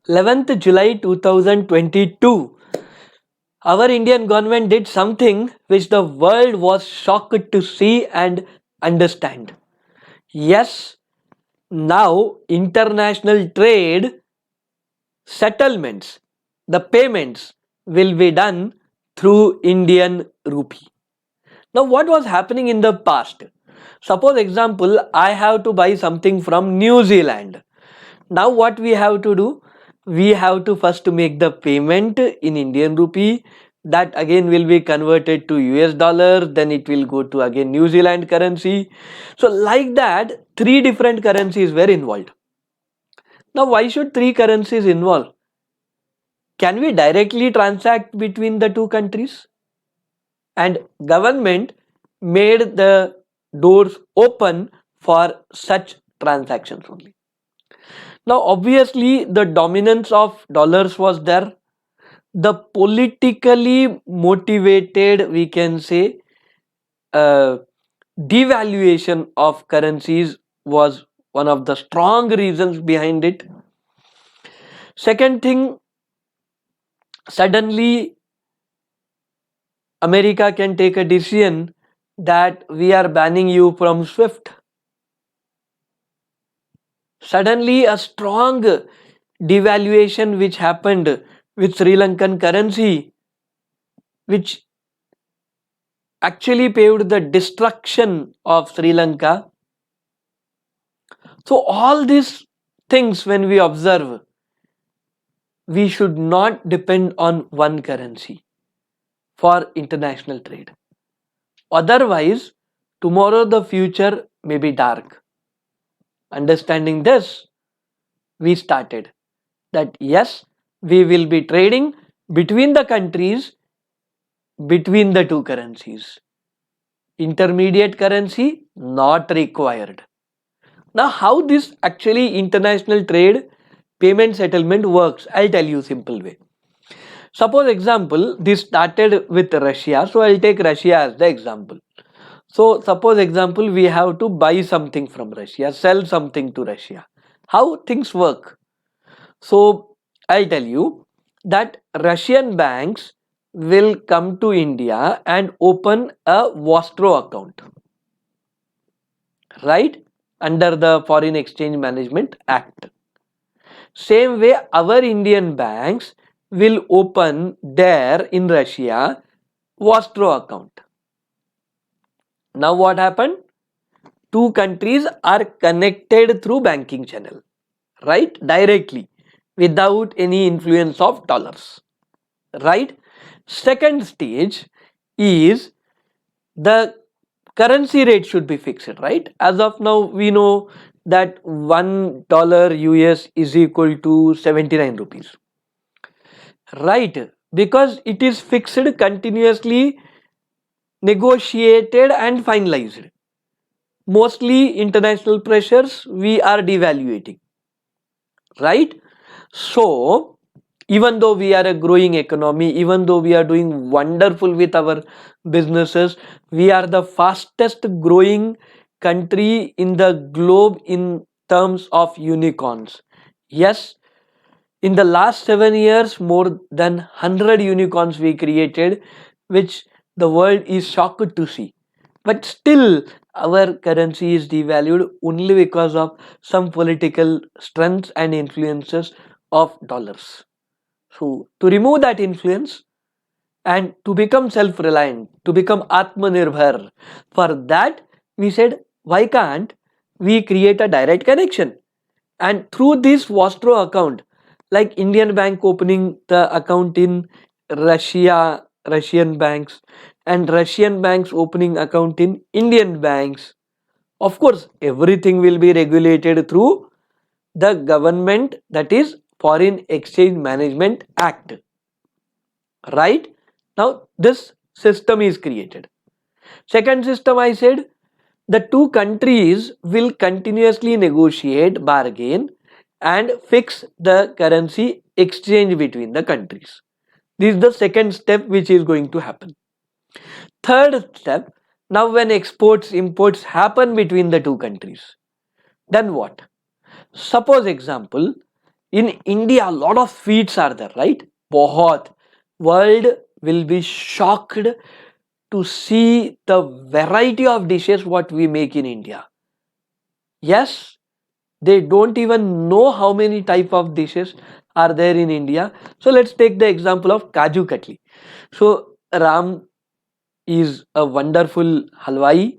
11th July 2022, our Indian government did something which the world was shocked to see and understand. Yes, now international trade settlements, the payments will be done through Indian rupee. Now, what was happening in the past? Suppose example, I have to buy something from New Zealand. Now what we have to do? We have to first make the payment in Indian rupee. That again will be converted to US dollar. Then it will go to again New Zealand currency. So like that, three different currencies were involved. Now why should three currencies involve? Can we directly transact between the two countries? And government made the doors open for such transactions only. Now, obviously, the dominance of dollars was there. The politically motivated, we can say, uh, devaluation of currencies was one of the strong reasons behind it. Second thing, suddenly America can take a decision that we are banning you from SWIFT. Suddenly, a strong devaluation which happened with Sri Lankan currency, which actually paved the destruction of Sri Lanka. So, all these things, when we observe, we should not depend on one currency for international trade. Otherwise, tomorrow the future may be dark. Understanding this, we started that yes, we will be trading between the countries, between the two currencies. Intermediate currency not required. Now, how this actually international trade payment settlement works, I'll tell you simple way. Suppose example, this started with Russia, so I'll take Russia as the example. So suppose example, we have to buy something from Russia, sell something to Russia. How things work? So I'll tell you that Russian banks will come to India and open a Vostro account, right? Under the Foreign Exchange Management Act. Same way, our Indian banks will open there in Russia Vostro account. Now what happened? Two countries are connected through banking channel, right? Directly, without any influence of dollars, right? Second stage is the currency rate should be fixed, right? As of now, we know that $1 US is equal to 79 rupees, right? Because it is fixed, continuously negotiated and finalized. Mostly international pressures, we are devaluating, right? So even though we are a growing economy, even though we are doing wonderful with our businesses, we are the fastest growing country in the globe in terms of unicorns. Yes, in the last 7 years, more than 100 unicorns we created, which the world is shocked to see. But still, our currency is devalued only because of some political strengths and influences of dollars. So, to remove that influence and to become self reliant, to become Atmanirbhar, for that we said, why can't we create a direct connection? And through this Vostro account, like Indian bank opening the account in Russia, Russian banks, and Russian banks opening account in Indian banks, of course, everything will be regulated through the government, that is Foreign Exchange Management Act. Right? Now, this system is created. Second system, I said, the two countries will continuously negotiate, bargain, and fix the currency exchange between the countries. This is the second step which is going to happen. Third step, now when exports, imports happen between the two countries, then what? Suppose example, In India a lot of sweets are there, right? बहुत. World will be shocked to see the variety of dishes what we make in India. Yes, they don't even know how many type of dishes are there in India. So let's take the example of Kaju Katli. So Ram is a wonderful halwai,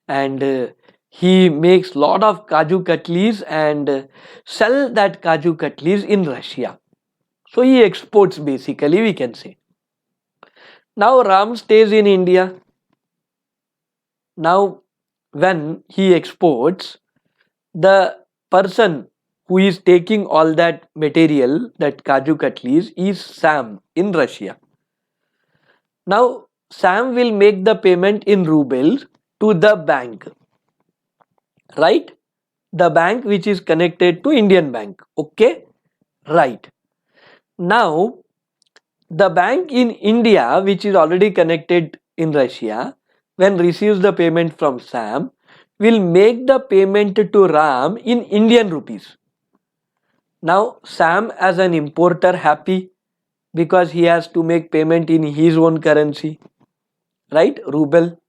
and he makes lot of Kaju Katlis and sell that Kaju Katlis in Russia. So he exports, basically we can say. Now Ram stays in India. Now when he exports, the person who is taking all that material, that Kaju Katlis, is Sam in Russia. Now Sam will make the payment in rubles to the bank, right? The bank which is connected to Indian bank. Okay, right. Now the bank in India which is already connected in Russia, when receives the payment from Sam, will make the payment to Ram in Indian rupees. Now Sam as an importer happy because he has to make payment in his own currency, right? Ruble.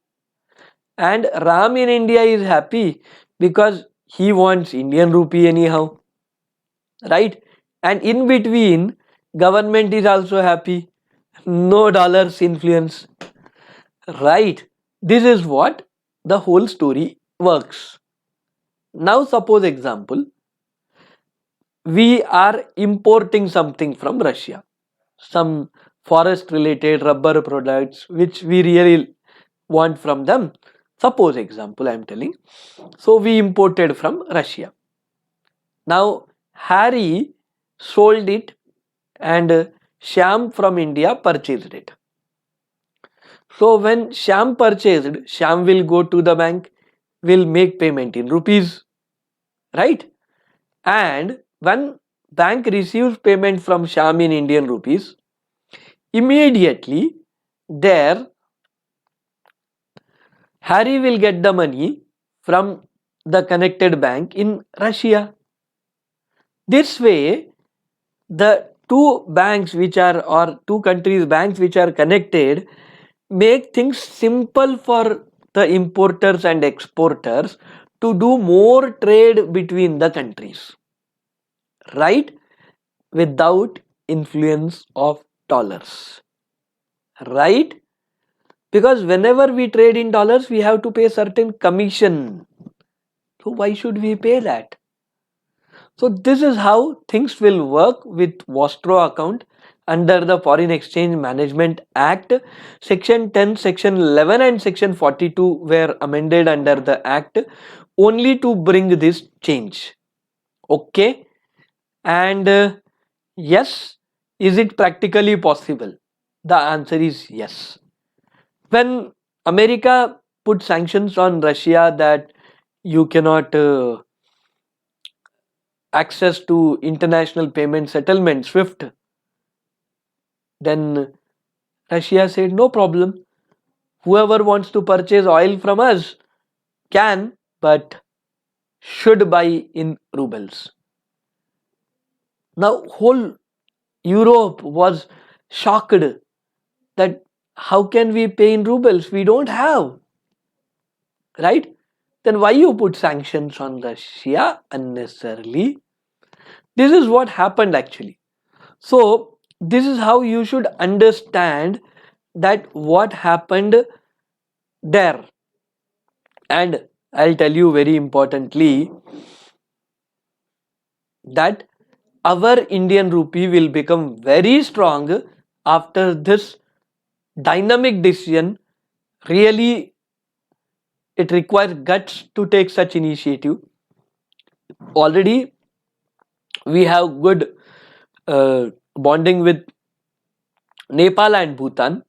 And Ram in India is happy because he wants Indian rupee anyhow, right? And in between, government is also happy. No dollars influence, right? This is what the whole story works. Now suppose example, we are importing something from Russia, some forest related rubber products which we really want from them. Suppose example I am telling. So we imported from Russia. Now Harry sold it and Sham from India purchased it. So when Sham purchased, Sham will go to the bank, will make payment in rupees, right? And when bank receives payment from Sham in Indian rupees, immediately there Harry will get the money from the connected bank in Russia. This way, the two banks which are, or two countries banks which are connected, make things simple for the importers and exporters to do more trade between the countries, right? Without influence of dollars, right? Because whenever we trade in dollars we have to pay certain commission. So why should we pay that? So this is how things will work with Vostro account under the Foreign Exchange Management Act. Section 10, Section 11 and Section 42 were amended under the Act only to bring this change. Okay. And yes, is it practically possible? The answer is yes. When America put sanctions on Russia that you cannot access to international payment settlement SWIFT, then Russia said no problem, whoever wants to purchase oil from us can, but should buy in rubles. Now whole Europe was shocked that how can we pay in rubles, we don't have, right? Then why you put sanctions on Russia unnecessarily? This is what happened actually. So this is how you should understand that what happened there. And I'll tell you very importantly that our Indian rupee will become very strong after this dynamic decision. Really, it requires guts to take such initiative. Already we have good bonding with Nepal and Bhutan,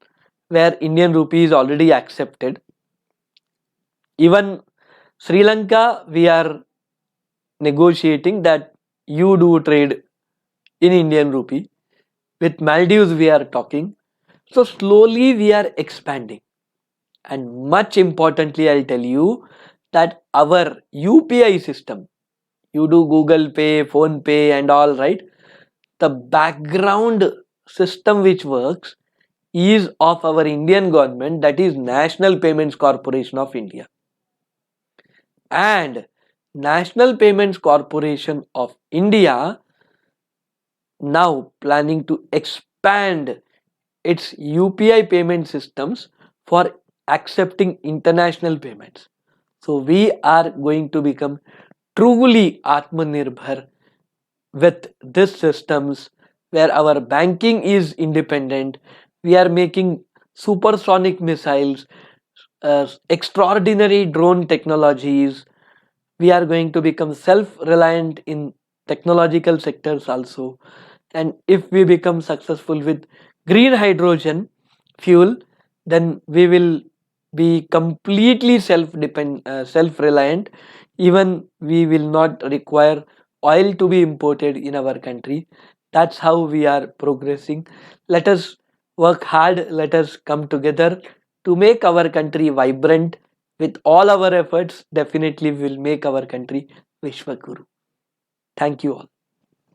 where Indian rupee is already accepted. Even Sri Lanka, we are negotiating that you do trade in Indian rupee. With Maldives, we are talking. So slowly we are expanding. And much importantly, I'll tell you that our UPI system, you do Google Pay, Phone Pay, and all, right? the background system which works is of our Indian government, that is National Payments Corporation of India. And National Payments Corporation of India now planning to expand its UPI payment systems for accepting international payments. So we are going to become truly Atmanirbhar with these systems where our banking is independent. We are making supersonic missiles, extraordinary drone technologies. We are going to become self-reliant in technological sectors also. And if we become successful with green hydrogen fuel, then we will be completely self-reliant. Even we will not require oil to be imported in our country. That's how we are progressing. Let us work hard, let us come together to make our country vibrant. With all our efforts, definitely will make our country Vishwaguru. Thank you all.